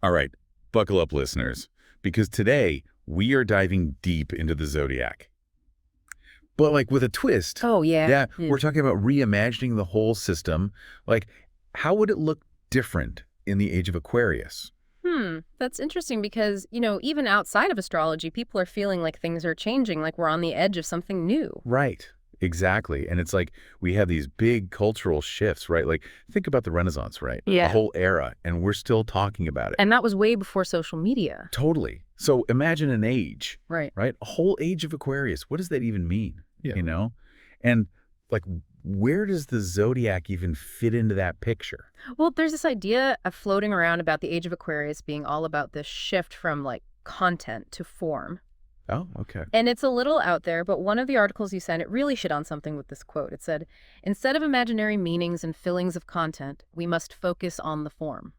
All right, buckle up, listeners, because today we are diving deep into the zodiac. But like with a twist. Oh, yeah. Yeah, we're talking about reimagining the whole system. Like, how would it look different in the Age of Aquarius? That's interesting because, even outside of astrology, people are feeling like things are changing, like we're on the edge of something new. Right. Exactly. And it's like we have these big cultural shifts, right? Like, think about the Renaissance, right? Yeah. A whole era, and we're still talking about it. And that was way before social media. Totally. So imagine an age, Right. right? A whole age of Aquarius. What does that even mean? Yeah. And like, where does the zodiac even fit into that picture? Well, there's this idea of floating around about the Age of Aquarius being all about this shift from like content to form. Oh, okay. And it's a little out there, but one of the articles you sent, it really hit on something with this quote. It said, "Instead of imaginary meanings and fillings of content, we must focus on the form."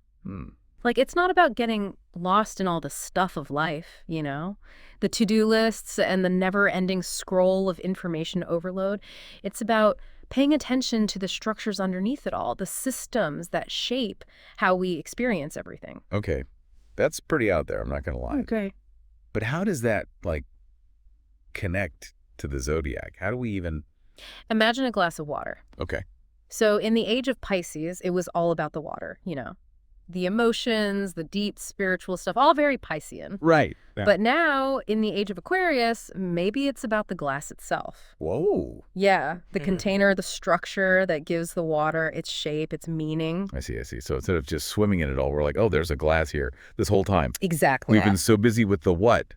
Like, it's not about getting lost in all the stuff of life, the to-do lists and the never-ending scroll of information overload. It's about paying attention to the structures underneath it all, the systems that shape how we experience everything. Okay. That's pretty out there, I'm not going to lie. Okay. But how does that, like, connect to the zodiac? How do we even... Imagine a glass of water. Okay. So in the age of Pisces, it was all about the water, the emotions, the deep spiritual stuff, all very Piscean. Right. Yeah. But now, in the Age of Aquarius, maybe it's about the glass itself. Whoa. Yeah, the container, the structure that gives the water its shape, its meaning. I see. So instead of just swimming in it all, we're like, oh, there's a glass here this whole time. Exactly. We've been so busy with the what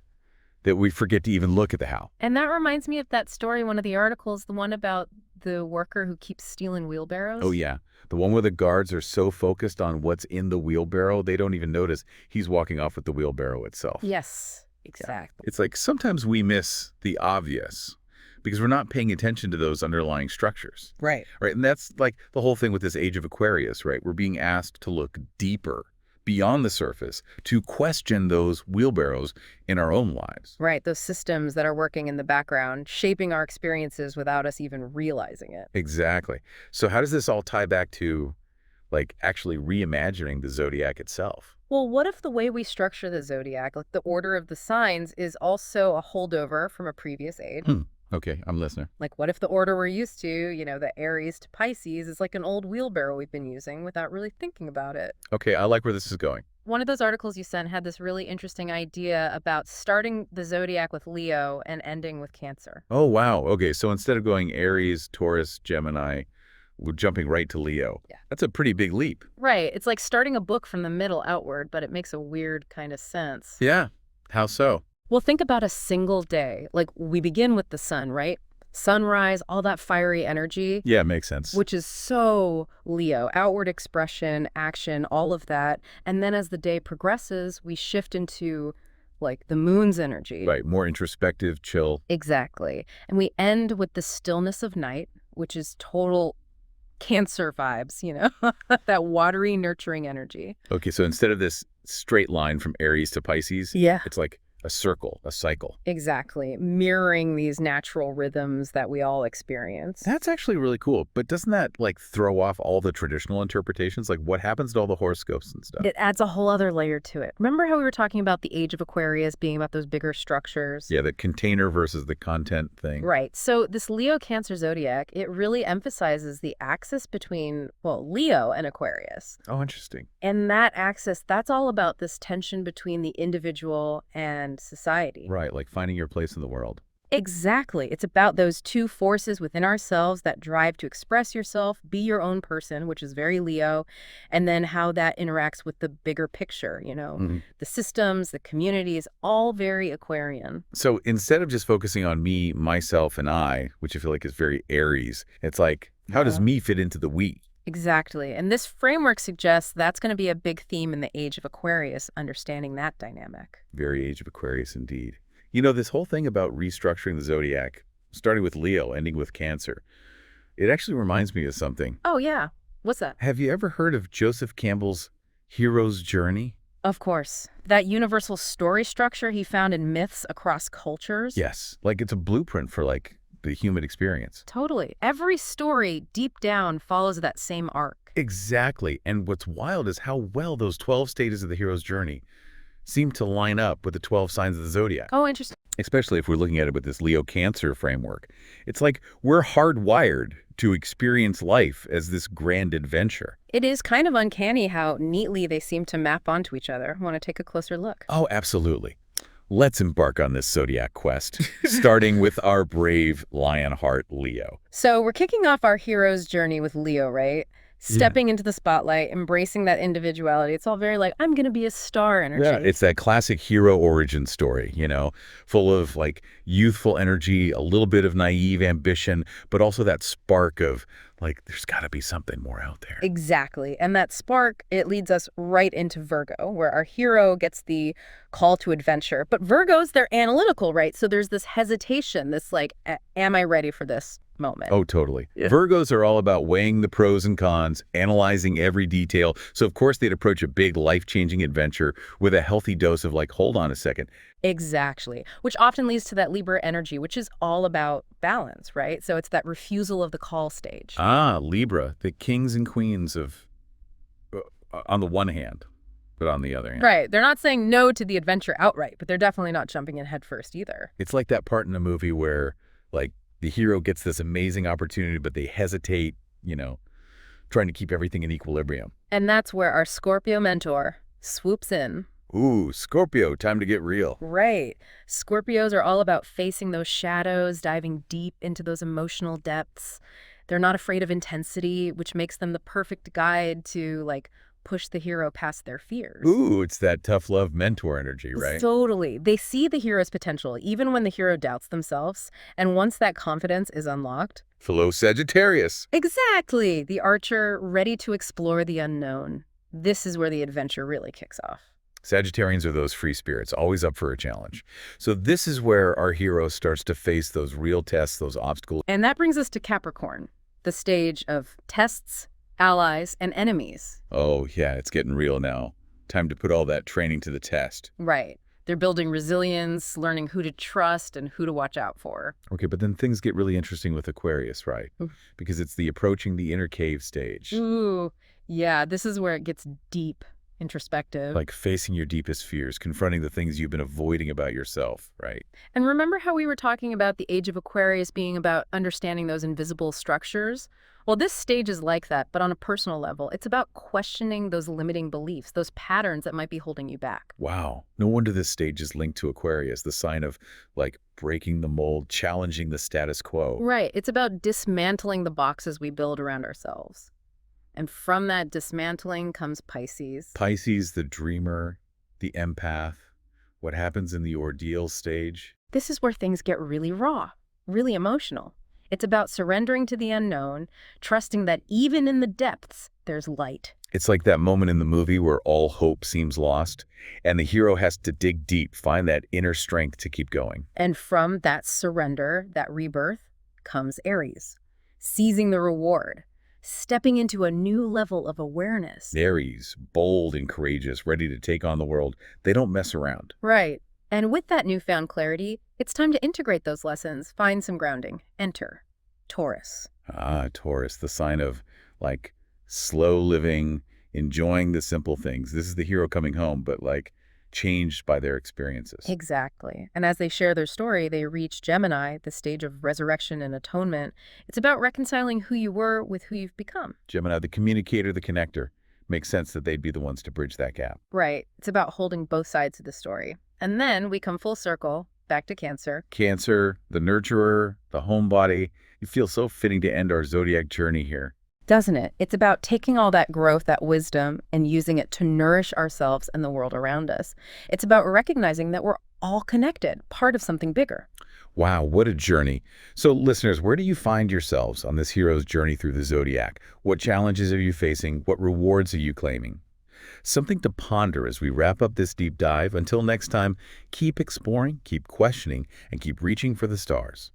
that we forget to even look at the how. And that reminds me of that story, one of the articles, the one about the worker who keeps stealing wheelbarrows. Oh, yeah. The one where the guards are so focused on what's in the wheelbarrow, they don't even notice he's walking off with the wheelbarrow itself. Yes, exactly. It's like sometimes we miss the obvious because we're not paying attention to those underlying structures. Right. Right. And that's like the whole thing with this Age of Aquarius, right? We're being asked to look deeper beyond the surface to question those wheelbarrows in our own lives. Right, those systems that are working in the background, shaping our experiences without us even realizing it. Exactly. So how does this all tie back to, like, actually reimagining the zodiac itself? Well, what if the way we structure the zodiac, like the order of the signs, is also a holdover from a previous age? Okay, I'm listening. Like, what if the order we're used to, the Aries to Pisces, is like an old wheelbarrow we've been using without really thinking about it? Okay, I like where this is going. One of those articles you sent had this really interesting idea about starting the zodiac with Leo and ending with Cancer. Oh, wow. Okay, so instead of going Aries, Taurus, Gemini, we're jumping right to Leo. Yeah. That's a pretty big leap. Right. It's like starting a book from the middle outward, but it makes a weird kind of sense. Yeah. How so? Well, think about a single day. Like, we begin with the sun, right? Sunrise, all that fiery energy. Yeah, makes sense. Which is so Leo, outward expression, action, all of that. And then as the day progresses, we shift into, like, the moon's energy. Right, more introspective, chill. Exactly. And we end with the stillness of night, which is total Cancer vibes, that watery, nurturing energy. Okay, so instead of this straight line from Aries to Pisces, it's like a circle, a cycle. Exactly. Mirroring these natural rhythms that we all experience. That's actually really cool. But doesn't that, like, throw off all the traditional interpretations? Like, what happens to all the horoscopes and stuff? It adds a whole other layer to it. Remember how we were talking about the Age of Aquarius being about those bigger structures? Yeah, the container versus the content thing. Right. So this Leo-Cancer zodiac, it really emphasizes the axis between, Leo and Aquarius. Oh, interesting. And that axis, that's all about this tension between the individual and society. Right, like finding your place in the world. Exactly. It's about those two forces within ourselves that drive to express yourself, be your own person, which is very Leo, and then how that interacts with the bigger picture, the systems, the communities, all very Aquarian. So instead of just focusing on me, myself, and I, which I feel like is very Aries, it's like, how does me fit into the we? Exactly. And this framework suggests that's going to be a big theme in the Age of Aquarius, understanding that dynamic. Very Age of Aquarius indeed. This whole thing about restructuring the zodiac, starting with Leo, ending with Cancer, it actually reminds me of something. Oh, yeah. What's that? Have you ever heard of Joseph Campbell's hero's journey? Of course. That universal story structure he found in myths across cultures? Yes. Like, it's a blueprint for, like, the human experience. Totally. Every story deep down follows that same arc. Exactly. And what's wild is how well those 12 stages of the hero's journey seem to line up with the 12 signs of the zodiac. Oh, interesting. Especially if we're looking at it with this Leo Cancer framework. It's like we're hardwired to experience life as this grand adventure. It is kind of uncanny how neatly they seem to map onto each other. Want to take a closer look? Oh, absolutely. Let's embark on this zodiac quest, starting with our brave Lionheart Leo. So we're kicking off our hero's journey with Leo, right? Stepping into the spotlight, embracing that individuality. It's all very like, I'm going to be a star energy. Yeah, it's that classic hero origin story, you know, full of like youthful energy, a little bit of naive ambition, but also that spark of like, there's got to be something more out there. Exactly. And that spark, it leads us right into Virgo, where our hero gets the call to adventure. But Virgos, they're analytical, right? So there's this hesitation, this like, am I ready for this moment? Oh, totally. Yeah. Virgos are all about weighing the pros and cons, analyzing every detail. So, of course, they'd approach a big life-changing adventure with a healthy dose of like, hold on a second. Exactly. Which often leads to that Libra energy, which is all about balance, right? So it's that refusal of the call stage. Ah, Libra, the kings and queens of, on the one hand, but on the other hand. Right. They're not saying no to the adventure outright, but they're definitely not jumping in head first either. It's like that part in a movie where, like, the hero gets this amazing opportunity, but they hesitate, you know, trying to keep everything in equilibrium. And that's where our Scorpio mentor swoops in. Ooh, Scorpio, time to get real. Right. Scorpios are all about facing those shadows, diving deep into those emotional depths. They're not afraid of intensity, which makes them the perfect guide to, like, push the hero past their fears. Ooh, it's that tough love mentor energy, right? Totally. They see the hero's potential, even when the hero doubts themselves. And once that confidence is unlocked... Fellow Sagittarius. Exactly. The archer, ready to explore the unknown. This is where the adventure really kicks off. Sagittarians are those free spirits, always up for a challenge. So this is where our hero starts to face those real tests, those obstacles. And that brings us to Capricorn, the stage of tests, allies, and enemies. Oh, yeah, it's getting real now. Time to put all that training to the test. Right. They're building resilience, learning who to trust and who to watch out for. Okay, but then things get really interesting with Aquarius, right? Because it's the approaching the inner cave stage. Ooh, yeah, this is where it gets deep, introspective. Like facing your deepest fears, confronting the things you've been avoiding about yourself, right? And remember how we were talking about the Age of Aquarius being about understanding those invisible structures? Well, this stage is like that, but on a personal level. It's about questioning those limiting beliefs, those patterns that might be holding you back. Wow. No wonder this stage is linked to Aquarius, the sign of, like, breaking the mold, challenging the status quo. Right. It's about dismantling the boxes we build around ourselves. And from that dismantling comes Pisces. Pisces, the dreamer, the empath, what happens in the ordeal stage. This is where things get really raw, really emotional. It's about surrendering to the unknown, trusting that even in the depths, there's light. It's like that moment in the movie where all hope seems lost, and the hero has to dig deep, find that inner strength to keep going. And from that surrender, that rebirth, comes Aries, seizing the reward, stepping into a new level of awareness. Aries, bold and courageous, ready to take on the world. They don't mess around. Right. And with that newfound clarity, it's time to integrate those lessons, find some grounding. Enter Taurus. Ah, Taurus, the sign of, like, slow living, enjoying the simple things. This is the hero coming home, but, like, changed by their experiences. Exactly. And as they share their story, they reach Gemini, the stage of resurrection and atonement. It's about reconciling who you were with who you've become. Gemini, the communicator, the connector. Makes sense that they'd be the ones to bridge that gap. Right. It's about holding both sides of the story. And then we come full circle, back to Cancer. Cancer, the nurturer, the homebody. It feels so fitting to end our Zodiac journey here. Doesn't it? It's about taking all that growth, that wisdom, and using it to nourish ourselves and the world around us. It's about recognizing that we're all connected, part of something bigger. Wow, what a journey. So listeners, where do you find yourselves on this hero's journey through the Zodiac? What challenges are you facing? What rewards are you claiming? Something to ponder as we wrap up this deep dive. Until next time, keep exploring, keep questioning, and keep reaching for the stars.